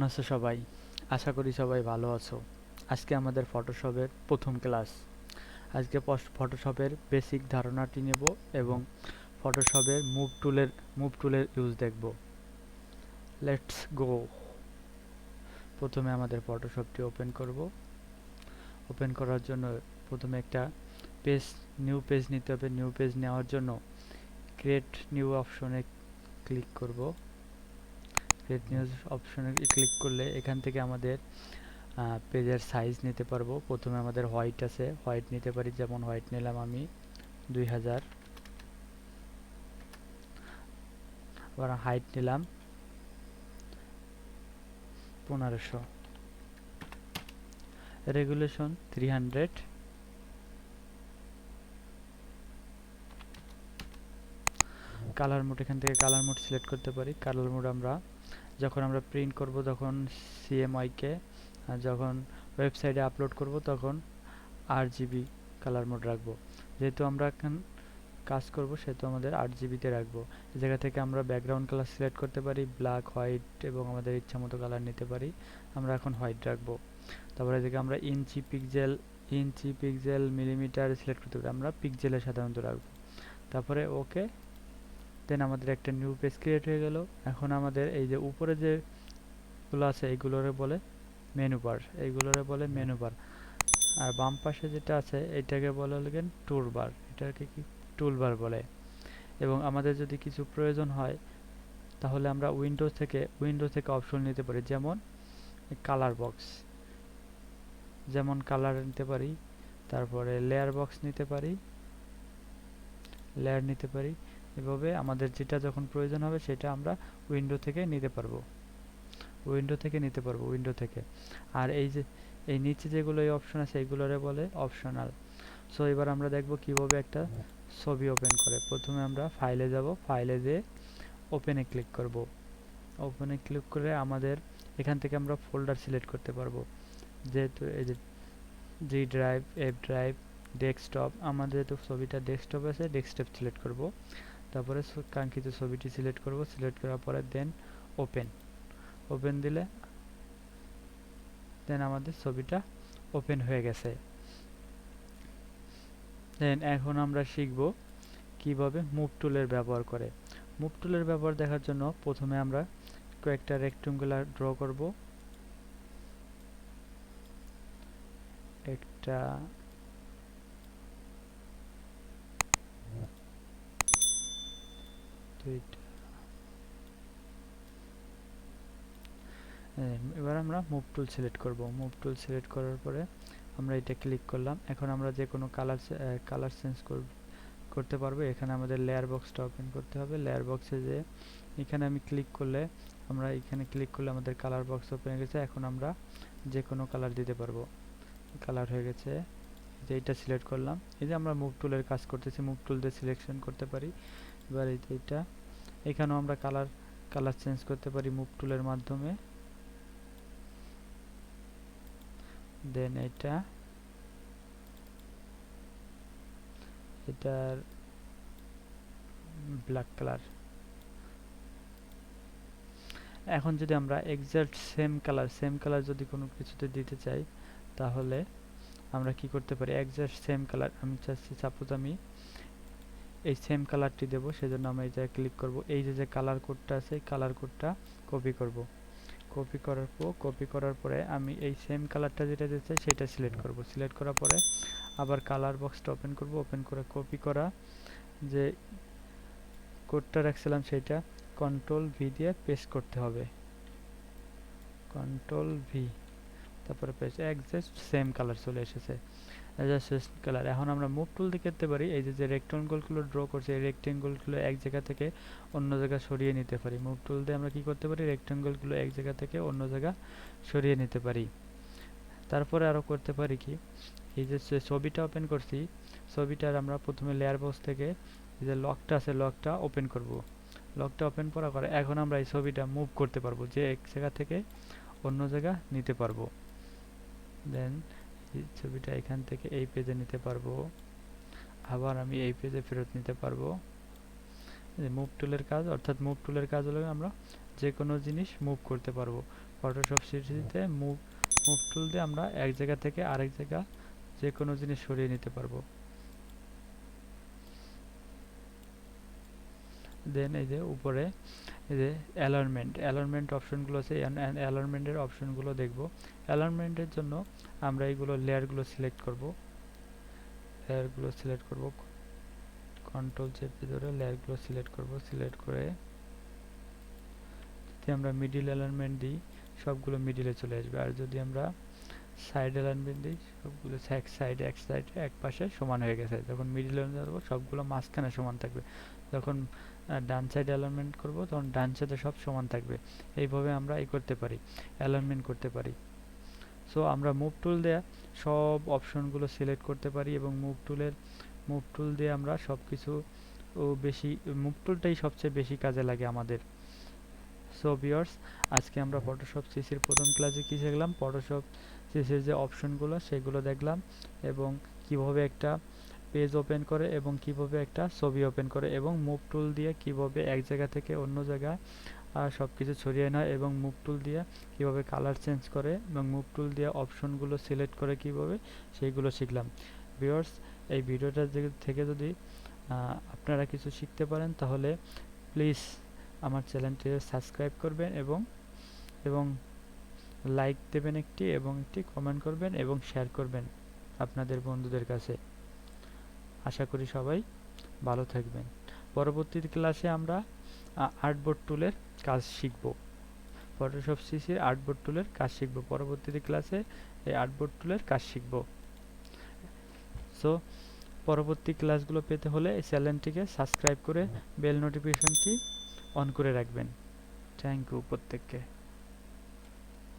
আছো সবাই? আশা করি সবাই ভালো আছো। আজকে আমাদের ফটোশপের প্রথম ক্লাস। আজকে ফটোশপের বেসিক ধারণাটি নেব এবং ফটোশপের মুভ টুলের ইউজ দেখব। Let's go. প্রথমে আমাদের ফটোশপটি ওপেন করব। ওপেন করার জন্য প্রথমে একটা পেজ নিউ পেজ নিতে হবে। নিউ পেজ নেওয়ার জন্য ক্রিয়েট নিউ অপশনে ক্লিক করব। ক্রিয়েট নিউ অপশনে ক্লিক করলে এখান থেকে আমাদের পেজের সাইজ নিতে পারবো। প্রথমে আমাদের হোয়াইট আছে, হোয়াইট নিতে পারি। যেমন হোয়াইট নিলাম আমি 2000। আবার হাইট নিলাম 1500, রেগুলেশন 300, কালার মোড এখান থেকে কালার মোড সিলেক্ট করতে পারি। কালার মোড আমরা যখন প্রিন্ট করব তখন সিএমওয়াই কে, আর যখন ওয়েবসাইটে আপলোড করব তখন আরজিবি কালার মোড রাখবো। যেহেতু আমরা এখন কাজ করব সেহেতু আমাদের 8 জিবিতে রাখবো। এই জায়গা থেকে আমরা ব্যাকগ্রাউন্ড কালার সিলেক্ট করতে পারি, ব্ল্যাক, হোয়াইট, এবং আমাদের ইচ্ছা মতো কালার নিতে পারি। আমরা এখন হোয়াইট রাখবো। তারপরে এদিকে আমরা ইঞ্চি, পিক্সেল, মিলিমিটার সিলেক্ট করতে পারি। আমরা পিক্সেলে সাধারণত রাখবো। তারপরে ওকে, দেন আমাদের একটা নিউ পেজ ক্রিয়েট হয়ে গেল। এখন আমাদের এই যে উপরে যেগুলো আছে এইগুলোরে বলে মেনু বার। আর বাম পাশে যেটা আছে এটাকে বলে হলো টুল বার। এটাকে কি টুল বার বলে। এবং আমাদের যদি কিছু প্রয়োজন হয় তাহলে আমরা উইন্ডোজ থেকে অপশন নিতে পারি। যেমন কালার বক্স, যেমন কালার নিতে পারি। তারপরে লেয়ার বক্স নিতে পারি, লেয়ার নিতে পারি। এভাবে আমাদের যেটা যখন প্রয়োজন হবে সেটা আমরা উইন্ডো থেকে নিতে পারবো। উইন্ডো থেকে। আর এই নিচে যেগুলো এই অপশন আছে এইগুলোরে বলে অপশনাল। সো এবার আমরা দেখব কিভাবে একটা ছবি ওপেন করে। প্রথমে আমরা ফাইলে যাব, ফাইলে যেয়ে ওপেনে ক্লিক করব। ওপেনে ক্লিক করে আমাদের এখান থেকে আমরা ফোল্ডার সিলেক্ট করতে পারবো। যেহেতু এই যে জি ড্রাইভ, এফ ড্রাইভ, ডেস্কটপ, আমাদের যেহেতু ছবিটা ডেস্কটপ আছে ডেস্কটপ সিলেক্ট করব। তারপরে কাঙ্ক্ষিত ছবিটি সিলেক্ট করব। সিলেক্ট করার পরে দেন ওপেন দিলে দেন আমাদের ছবিটা ওপেন হয়ে গেছে। দেন এখন আমরা শিখব কিভাবে মুভ টুলের ব্যবহার করে। মুভ টুলের ব্যবহার দেখার জন্য প্রথমে আমরা কয়েকটা রেক্ট্যাঙ্গুলার ড্র করব। একটা, দুইটা, এবার আমরা মুভ টুল সিলেক্ট করব। মুভ টুল সিলেক্ট করার পরে আমরা এটা ক্লিক করলাম। এখন আমরা যে কোনো কালার চেঞ্জ করতে পারবো। এখানে আমাদের লেয়ার বক্সটা ওপেন করতে হবে। লেয়ার বক্সে যে এখানে ক্লিক করলে আমাদের কালার বক্স ওপেন হয়ে গেছে। এখন আমরা যে কোনো কালার দিতে পারবো। কালার হয়ে গেছে, যে এটা সিলেক্ট করলাম। এই যে আমরা মুভ টুলের কাজ করতেছি, মুভ টুল দিয়ে সিলেকশন করতে পারি। এবার এইটা এখানেও আমরা কালার চেঞ্জ করতে পারি মুভ টুলের মাধ্যমে। দেন এটার ব্ল্যাক কালার। এখন যদি আমরা এক্সাক্ট সেম কালার যদি কোনো কিছুতে দিতে চাই তাহলে আমরা কি করতে পারি? এক্সাক্ট সেম কালার আমি চাচ্ছি, সাপোজ আমি এই সেম কালারটি দেবো, সেজন্য আমরা এই জায়গায় ক্লিক করব। এই যে কালার কোডটা আছে এই কালার কোডটা কপি করব। কপি করার পরে আমি এই সেম কালারটা যেটা দিতে চাই সেটা সিলেক্ট করব। সিলেক্ট করার পরে আবার কালার বক্সটা ওপেন করব। ওপেন করে কপি করা যে কোডটা রাখছিলাম সেটা কন্ট্রোল ভি দিয়ে পেস্ট করতে হবে। কন্ট্রোল ভি, তারপরে পেস্ট। এক্সাক্ট সেম কালার চলে এসেছে। কালার। এখন আমরা মুভ টুল দিয়ে করতে পারি। এই যে রেক্ট্যাঙ্গলগুলো ড্র করছে এই রেক্ট্যাঙ্গলগুলো এক জায়গা থেকে অন্য জায়গায় সরিয়ে নিতে পারি। মুভ টুল দিয়ে আমরা কি করতে পারি? রেক্ট্যাঙ্গলগুলো এক জায়গা থেকে অন্য জায়গা সরিয়ে নিতে পারি। তারপরে আরও করতে পারি কি, এই যে ছবিটা ওপেন করছি, ছবিটার আমরা প্রথমে লেয়ার বক্স থেকে এই যে লকটা আছে লকটা ওপেন করব। লকটা ওপেন করার পরে এখন আমরা এই ছবিটা মুভ করতে পারবো, যে এক জায়গা থেকে অন্য জায়গা নিতে পারবো। দেন এই ছবিটা এখান থেকে এই পেজে নিতে পারবো, আবার আমি এই পেজে ফেরত নিতে পারবো। মুভ টুলের কাজ, অর্থাৎ মুভ টুলের কাজ হলো আমরা যে কোনো জিনিস মুভ করতে পারবো। ফটোশপ সিরিজে মুভ মুভ টুল দিয়ে আমরা এক জায়গা থেকে আরেক জায়গা যে কোনো জিনিস সরিয়ে নিতে পারবো। দেন এই যে উপরে এই যে অ্যালাইনমেন্ট অপশনগুলো আছে, অ্যালাইনমেন্টের অপশনগুলো দেখব। অ্যালাইনমেন্টের জন্য আমরা এইগুলো লেয়ারগুলো সিলেক্ট করব, কন্ট্রোল চেপে ধরে লেয়ারগুলো সিলেক্ট করব। সিলেক্ট করে যদি আমরা মিডিল অ্যালাইনমেন্ট দিই সবগুলো মিডিলে চলে আসবে, আর যদি আমরা সাইড অ্যালাইনমেন্ট দিই সবগুলো এক সাইডে এক পাশে সমান হয়ে গেছে। যখন মিডিল অ্যালাইনমেন্ট করবো সবগুলো মাঝখানে সমান থাকবে, যখন ডান সাইড অ্যালাইনমেন্ট করব তখন ডান সাইডে সব সমান থাকবে। এইভাবে আমরা করতে পারি, অ্যালাইনমেন্ট করতে পারি। সো আমরা মুভ টুল দিয়ে সব অপশনগুলো সিলেক্ট করতে পারি এবং মুভ টুল দিয়ে আমরা সব কিছু বেশি মুভ টুলটাই সবচেয়ে বেশি কাজে লাগে আমাদের। সো ভিউয়ার্স, আজকে আমরা ফটোশপ সিসির প্রথম ক্লাসে কী শিখলাম, ফটোশপ সিসির যে অপশনগুলো সেগুলো দেখলাম, এবং কিভাবে একটা পেজ ওপেন করে এবং কিভাবে একটা ছবি ওপেন করে, এবং মুভ টুল দিয়ে কিভাবে এক জায়গা থেকে অন্য জায়গায় সব কিছু ছড়িয়ে নেয়, এবং মুভ টুল দিয়ে কিভাবে কালার চেঞ্জ করে, এবং মুভ টুল দিয়ে অপশনগুলো সিলেক্ট করে কিভাবে, সেইগুলো শিখলাম। ভিউয়ার্স, এই ভিডিওটা থেকে যদি আপনারা কিছু শিখতে পারেন তাহলে প্লিজ আমার চ্যানেলটি সাবস্ক্রাইব করবেন এবং লাইক দেবেন একটি, এবং একটি কমেন্ট করবেন এবং শেয়ার করবেন আপনাদের বন্ধুদের কাছে। আশা করি সবাই ভালো থাকবেন। পরবর্তী ক্লাসে আমরা আর্টবোর্ড টুলের কাজ শিখব, ফটোশপ সিসির আর্টবোর্ড টুলের কাজ শিখব। পরবর্তী ক্লাসে এই আর্টবোর্ড টুলের কাজ শিখব। সো পরবর্তী ক্লাসগুলো পেতে হলে এই চ্যানেলটিকে সাবস্ক্রাইব করে বেল নোটিফিকেশনটি অন করে রাখবেন। থ্যাংক ইউ প্রত্যেককে।